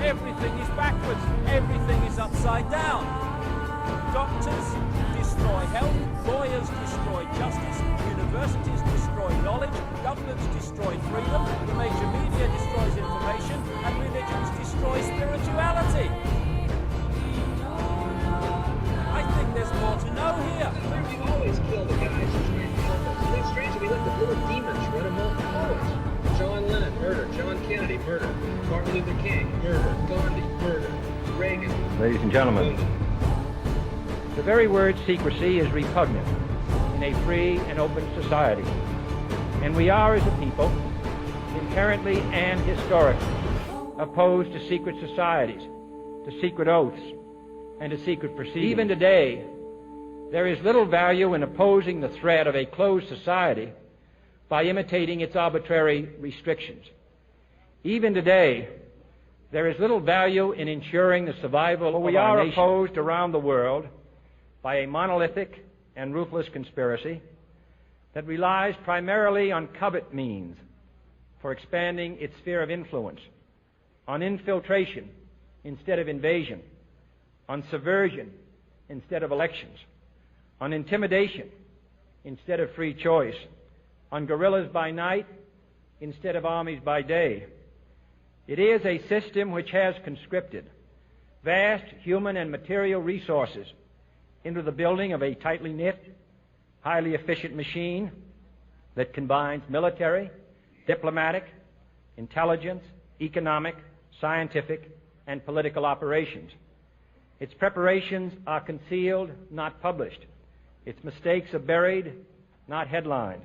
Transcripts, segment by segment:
Everything is backwards. Everything is upside down. Doctors destroy health. Lawyers destroy justice. Universities destroy knowledge. Governments destroy freedom. The major media destroys information. And religions destroy spirituality. I think there's more to know here. We always kill the guys who try to help us. Isn't that strange? We let the little demons run amok always. John Lennon, murder. John Kennedy, murder. Martin Luther King, murder. Gandhi, murder. Reagan. Ladies and gentlemen, the very word secrecy is repugnant in a free and open society. And we are, as a people, inherently and historically opposed to secret societies, to secret oaths, and to secret proceedings. Even today, there is little value in opposing the threat of a closed society by imitating its arbitrary restrictions. Even today, there is little value in ensuring the survival of our nation. We are opposed around the world by a monolithic and ruthless conspiracy that relies primarily on covert means for expanding its sphere of influence, on infiltration instead of invasion, on subversion instead of elections, on intimidation instead of free choice, on guerrillas by night instead of armies by day. It is a system which has conscripted vast human and material resources into the building of a tightly knit, highly efficient machine that combines military, diplomatic, intelligence, economic, scientific, and political operations. Its preparations are concealed, not published. Its mistakes are buried, not headlined.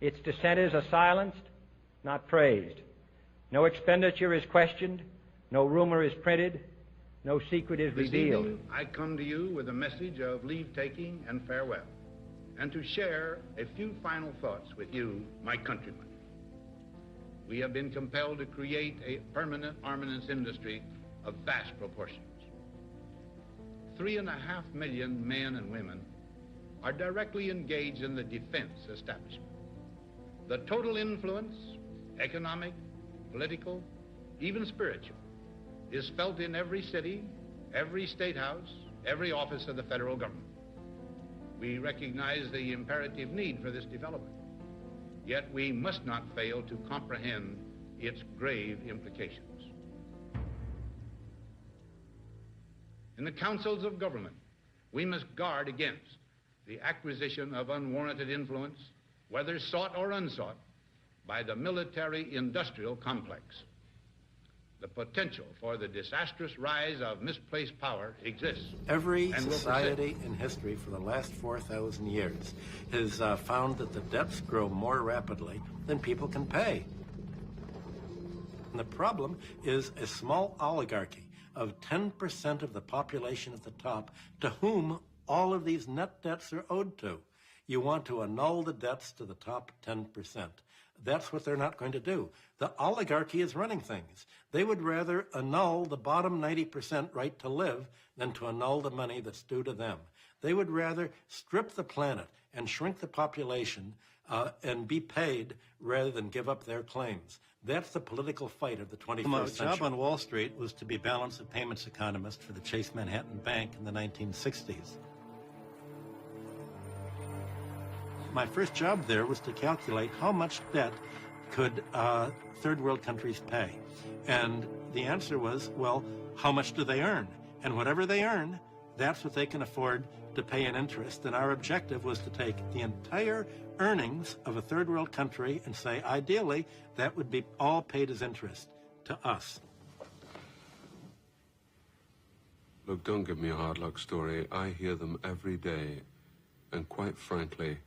Its dissenters are silenced, not praised. No expenditure is questioned, no rumor is printed, no secret is revealed. This evening, I come to you with a message of leave-taking and farewell, and to share a few final thoughts with you, my countrymen. We have been compelled to create a permanent armaments industry of vast proportions. 3.5 million men and women are directly engaged in the defense establishment. The total influence, economic, political, even spiritual, is felt in every city, every state house, every office of the federal government. We recognize the imperative need for this development, yet we must not fail to comprehend its grave implications. In the councils of government, we must guard against the acquisition of unwarranted influence, whether sought or unsought, by the military-industrial complex. The potential for the disastrous rise of misplaced power exists. Every society in history for the last 4,000 years has found that the debts grow more rapidly than people can pay. And the problem is a small oligarchy of 10% of the population at the top to whom all of these net debts are owed to. You want to annul the debts to the top 10%. That's what they're not going to do. The oligarchy is running things. They would rather annul the bottom 90% right to live than to annul the money that's due to them. They would rather strip the planet and shrink the population and be paid rather than give up their claims. That's the political fight of the 21st century. My job on Wall Street was to be balance of payments economist for the Chase Manhattan Bank in the 1960s. My first job there was to calculate how much debt could third world countries pay. And the answer was, well, how much do they earn? And whatever they earn, that's what they can afford to pay in interest. And our objective was to take the entire earnings of a third world country and say, ideally, that would be all paid as interest to us. Look, don't give me a hard luck story. I hear them every day. And quite frankly,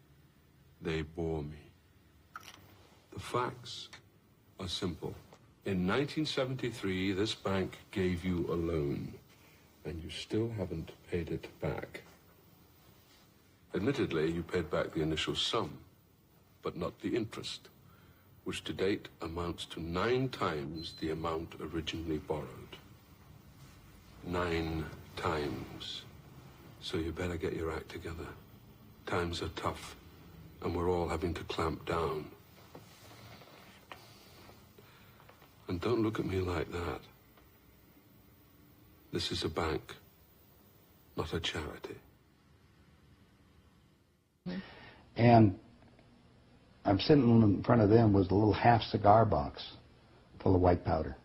they bore me. The facts are simple. In 1973, this bank gave you a loan, and you still haven't paid it back. Admittedly, you paid back the initial sum, but not the interest, which to date amounts to 9 times the amount originally borrowed. 9 times. So you better get your act together. Times are tough, and we're all having to clamp down. And don't look at me like that. This is a bank, not a charity. And I'm sitting in front of them was a little half cigar box full of white powder.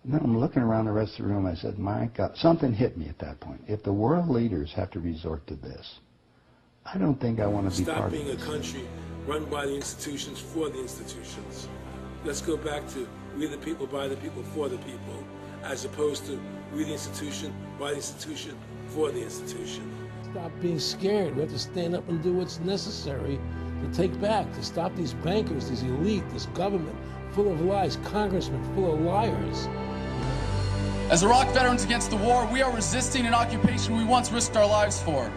And then I'm looking around the rest of the room. I said, my God, something hit me at that point. If the world leaders have to resort to this, I don't think I want to be part of it. Stop being a country run by the institutions for the institutions. Let's go back to we the people, by the people, for the people, as opposed to we the institution, by the institution, for the institution. Stop being scared. We have to stand up and do what's necessary to take back, to stop these bankers, this elite, this government full of lies, congressmen full of liars. As Iraq veterans against the war, we are resisting an occupation we once risked our lives for.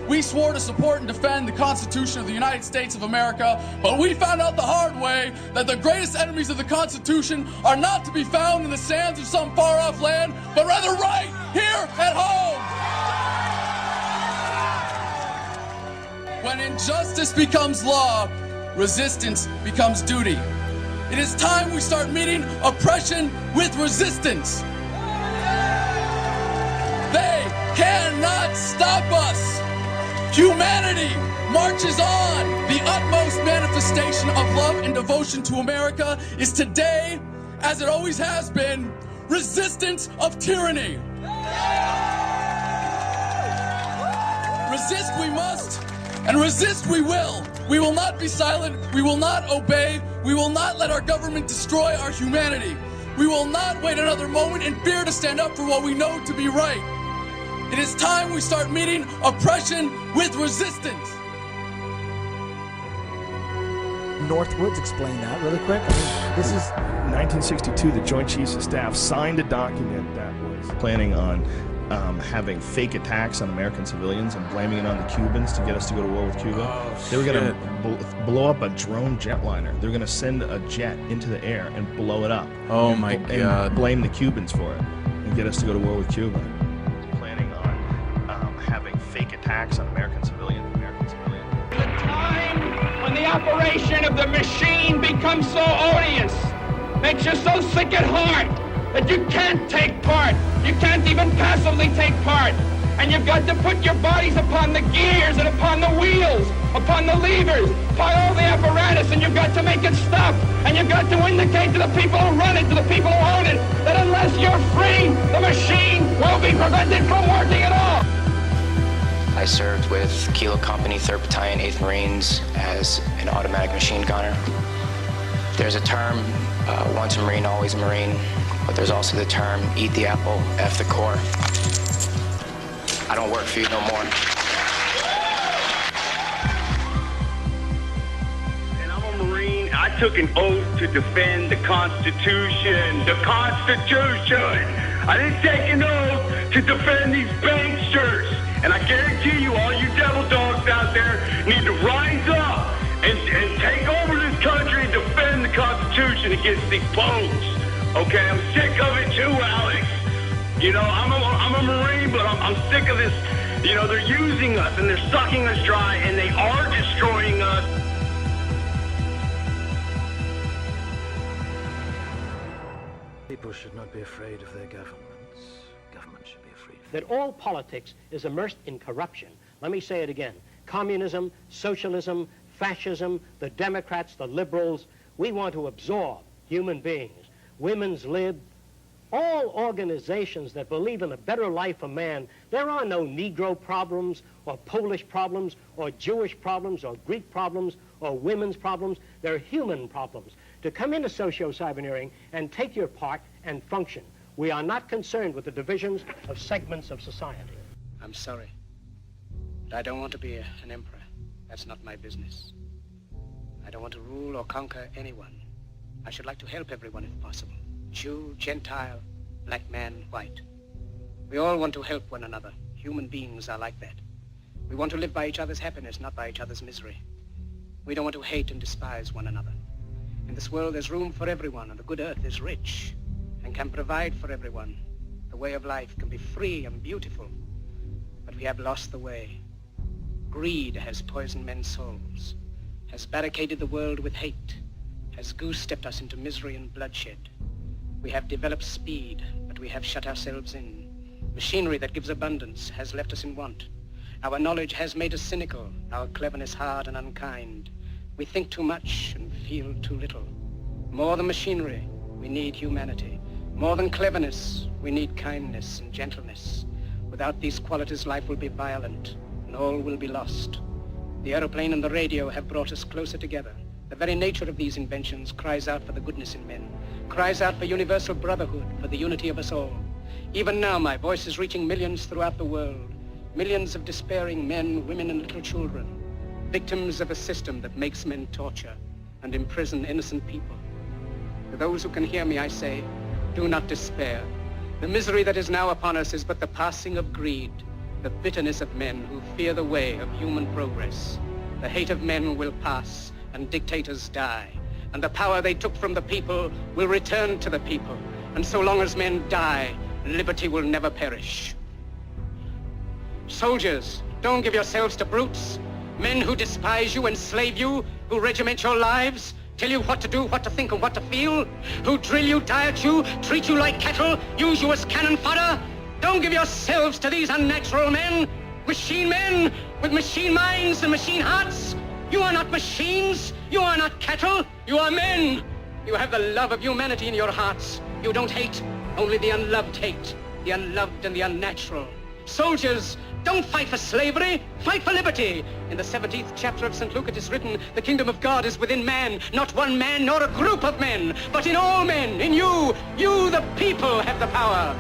We swore to support and defend the Constitution of the United States of America, but we found out the hard way that the greatest enemies of the Constitution are not to be found in the sands of some far-off land, but rather right here at home. When injustice becomes law, resistance becomes duty. It is time we start meeting oppression with resistance. They cannot stop us. Humanity marches on. The utmost manifestation of love and devotion to America is today, as it always has been, resistance of tyranny. Resist we must, and resist we will. We will not be silent. We will not obey. We will not let our government destroy our humanity. We will not wait another moment in fear to stand up for what we know to be right. It is time we start meeting oppression with resistance. Northwoods, explain that really quick. I mean, this is 1962. The Joint Chiefs of Staff signed a document that was planning on having fake attacks on American civilians and blaming it on the Cubans to get us to go to war with Cuba. They were going to blow up a drone jetliner. They were going to send a jet into the air and blow it up. Oh my God! And blame the Cubans for it and get us to go to war with Cuba. Planning on having fake attacks on American civilians. The time when the operation of the machine becomes so odious, makes you so sick at heart that you can't take part. You can't even passively take part. And you've got to put your bodies upon the gears and upon the wheels, upon the levers, upon all the apparatus, and you've got to make it stop. And you've got to indicate to the people who run it, to the people who own it, that unless you're free, the machine will be prevented from working at all. I served with Kilo Company, 3rd Battalion, 8th Marines as an automatic machine gunner. There's a term, once a Marine, always a Marine, but there's also the term, eat the apple, F the core. I don't work for you no more. And I'm a Marine. I took an oath to defend the Constitution. The Constitution! I didn't take an oath to defend these banksters. And I guarantee you, all you devil dogs out there need to rise up and take over this country and defend the Constitution against these punks. Okay, I'm sick of it too, Alex. You know, I'm a Marine, but I'm sick of this. You know, they're using us and they're sucking us dry and they are destroying us. People should not be afraid of their governments. Governments should be afraid. That all politics is immersed in corruption. Let me say it again. Communism, socialism, fascism, the Democrats, the liberals, we want to absorb human beings. Women's lib, all organizations that believe in a better life for man. There are no Negro problems or Polish problems or Jewish problems or Greek problems or women's problems. They're human problems. To come into socio-cyberneering and take your part and function. We are not concerned with the divisions of segments of society. I'm sorry, but I don't want to be an emperor. That's not my business. I don't want to rule or conquer anyone. I should like to help everyone if possible. Jew, Gentile, black man, white. We all want to help one another. Human beings are like that. We want to live by each other's happiness, not by each other's misery. We don't want to hate and despise one another. In this world there's room for everyone, and the good earth is rich and can provide for everyone. The way of life can be free and beautiful, but we have lost the way. Greed has poisoned men's souls, has barricaded the world with hate, has goose-stepped us into misery and bloodshed. We have developed speed, but we have shut ourselves in. Machinery that gives abundance has left us in want. Our knowledge has made us cynical, our cleverness hard and unkind. We think too much and feel too little. More than machinery, we need humanity. More than cleverness, we need kindness and gentleness. Without these qualities, life will be violent, and all will be lost. The aeroplane and the radio have brought us closer together. The very nature of these inventions cries out for the goodness in men, cries out for universal brotherhood, for the unity of us all. Even now, my voice is reaching millions throughout the world, millions of despairing men, women, and little children, victims of a system that makes men torture and imprison innocent people. To those who can hear me, I say, do not despair. The misery that is now upon us is but the passing of greed, the bitterness of men who fear the way of human progress. The hate of men will pass, and dictators die, and the power they took from the people will return to the people. And so long as men die, liberty will never perish. Soldiers, don't give yourselves to brutes, men who despise you, enslave you, who regiment your lives, tell you what to do, what to think, and what to feel, who drill you, diet you, treat you like cattle, use you as cannon fodder. Don't give yourselves to these unnatural men with machine minds and machine hearts. You are not machines, you are not cattle, you are men. You have the love of humanity in your hearts. You don't hate, only the unloved hate, the unloved and the unnatural. Soldiers, Don't fight for slavery, fight for liberty. In the 17th chapter of St. Luke it is written, the kingdom of God is within man, not one man nor a group of men, but in all men, in you. You, the people, have the power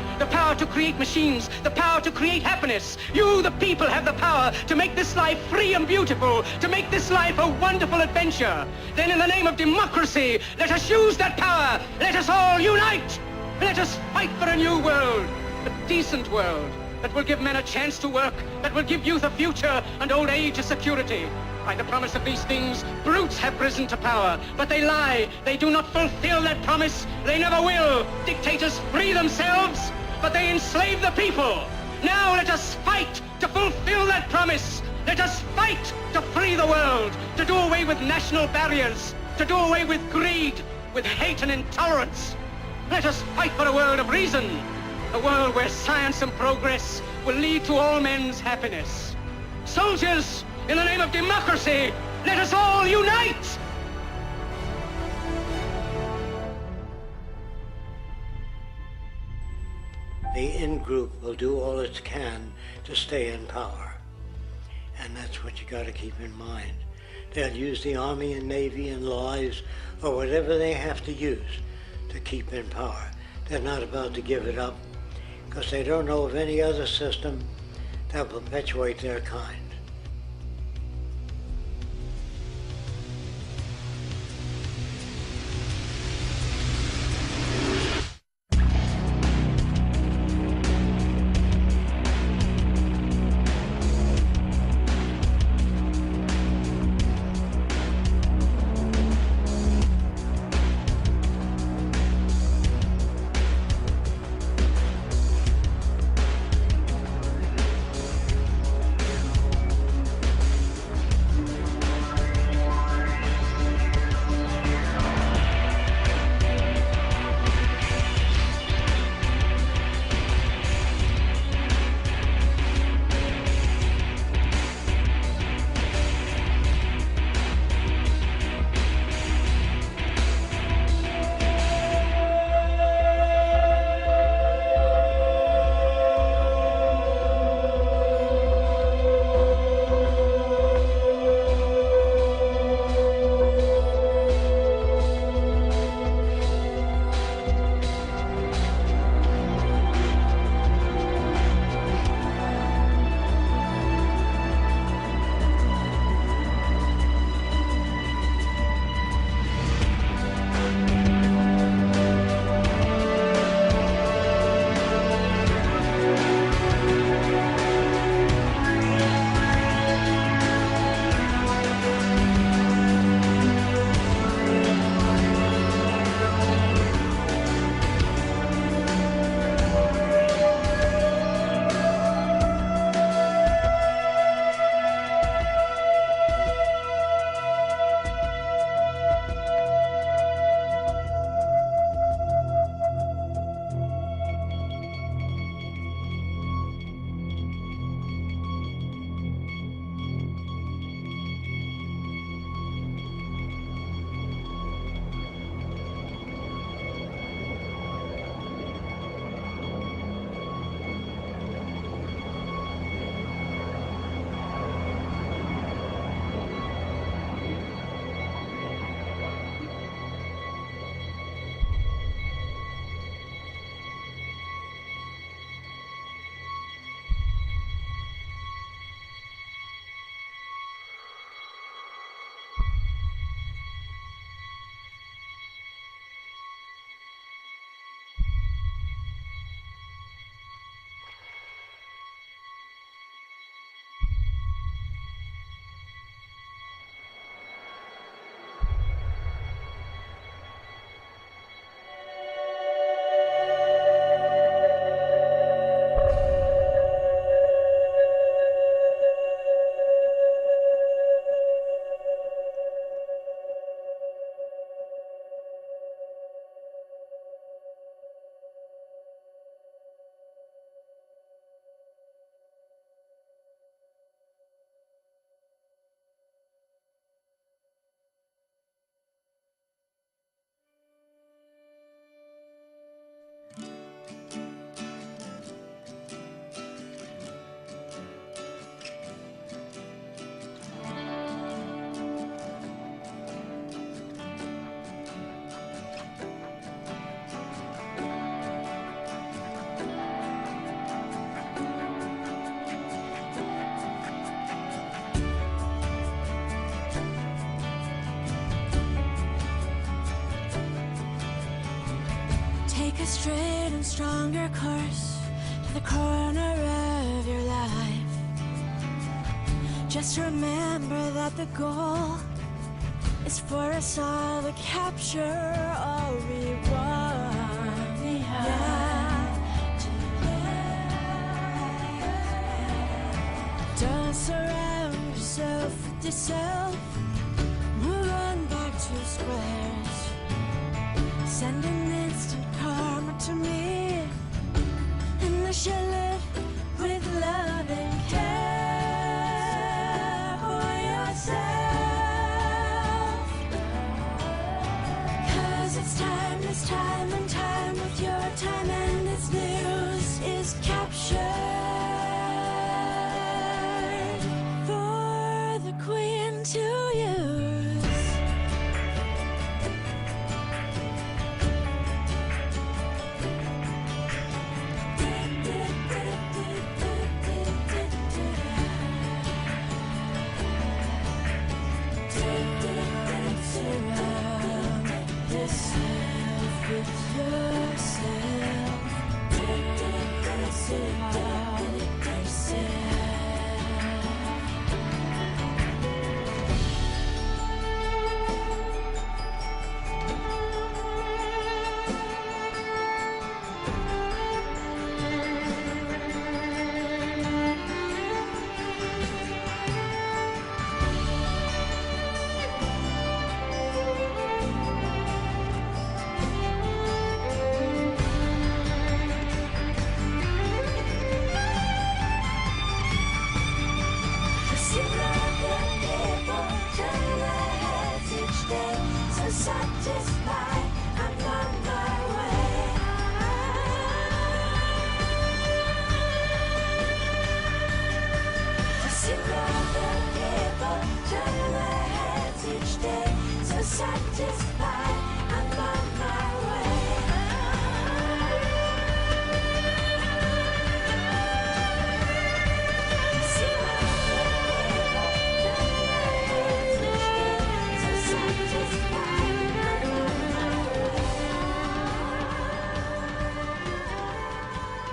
to create machines, the power to create happiness. You, the people, have the power to make this life free and beautiful, to make this life a wonderful adventure. Then in the name of democracy, let us use that power. Let us all unite. Let us fight for a new world, a decent world, that will give men a chance to work, that will give youth a future and old age a security. By the promise of these things, brutes have risen to power, but they lie. They do not fulfill that promise. They never will. Dictators free themselves, but they enslave the people. Now let us fight to fulfill that promise. Let us fight to free the world, to do away with national barriers, to do away with greed, with hate and intolerance. Let us fight for a world of reason, a world where science and progress will lead to all men's happiness. Soldiers, in the name of democracy, let us all unite! The in-group will do all it can to stay in power. And that's what you got to keep in mind. They'll use the Army and Navy and lies or whatever they have to use to keep in power. They're not about to give it up, because they don't know of any other system that will perpetuate their kind. a straight and stronger course to the corner of your life. Just remember that the goal is for us all to capture all we want. Don't surround yourself with yourself. Move on back to squares. Send an instant karma to me, and I shall live with love and care for yourself. 'Cause it's time and time with your time, and this news is captured for the Queen to use. Surround yourself with yourself. Surround yourself. Satisfied, I'm on my way. To see all the people turn their heads each day. So satisfied, I'm on my way. To see all the people turn their heads each day. So satisfied.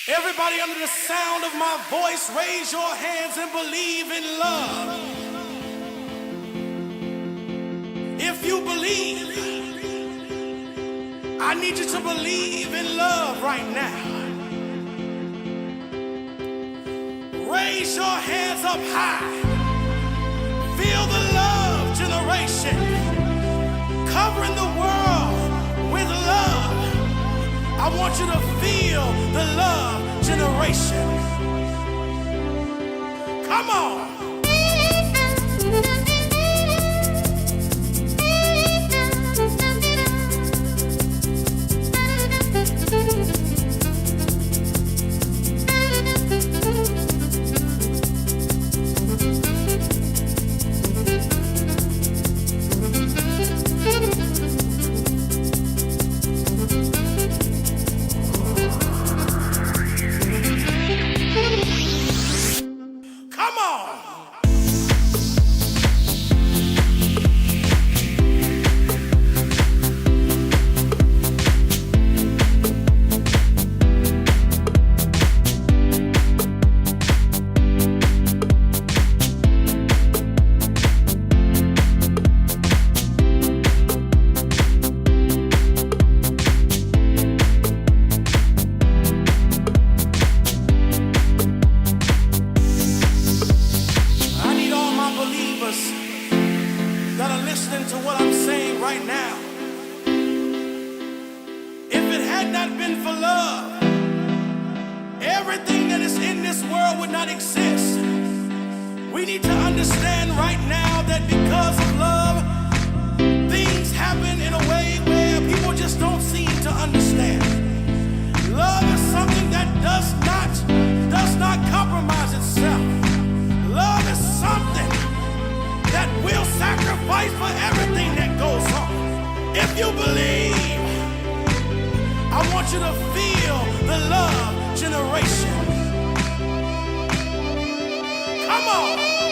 Everybody under the sound of my voice, raise your hands and believe in love. If you believe, I need you to believe in love right now. Raise your hands up high. Feel the love generation covering the world with love. I want you to feel the love generation. Come on. Come on!